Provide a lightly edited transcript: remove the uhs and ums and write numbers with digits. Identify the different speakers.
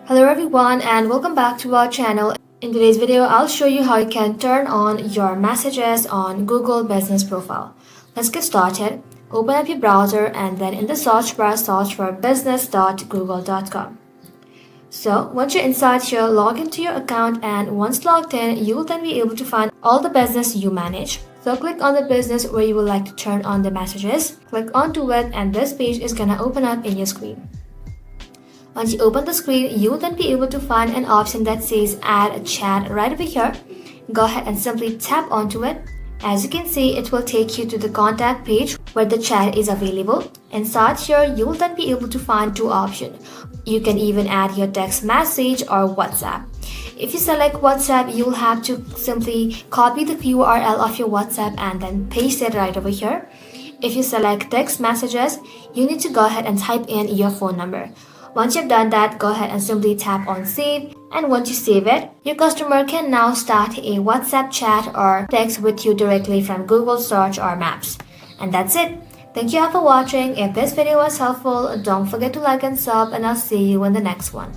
Speaker 1: Hello everyone and welcome back to our channel. In today's video, I'll show you how you can turn on your messages on Google Business Profile. Let's get started. Open up your browser and then in the search bar, search for business.google.com. So once you're inside here, log into your account, and once logged in, you will then be able to find all the business you manage. So click on the business where you would like to turn on the messages. Click onto it and this page is gonna open up in your screen. Once you open the screen, you will then be able to find an option that says add a chat right over here. Go ahead and simply tap onto it. As you can see, it will take you to the contact page where the chat is available. Inside here, you will then be able to find two options. You can even add your text message or WhatsApp. If you select WhatsApp, you'll have to simply copy the URL of your WhatsApp and then paste it right over here. If you select text messages, you need to go ahead and type in your phone number. Once you've done that, go ahead and simply tap on save, and once you save it, your customer can now start a WhatsApp chat or text with you directly from Google Search or Maps. And that's it. Thank you all for watching. If this video was helpful, don't forget to like and sub, and I'll see you in the next one.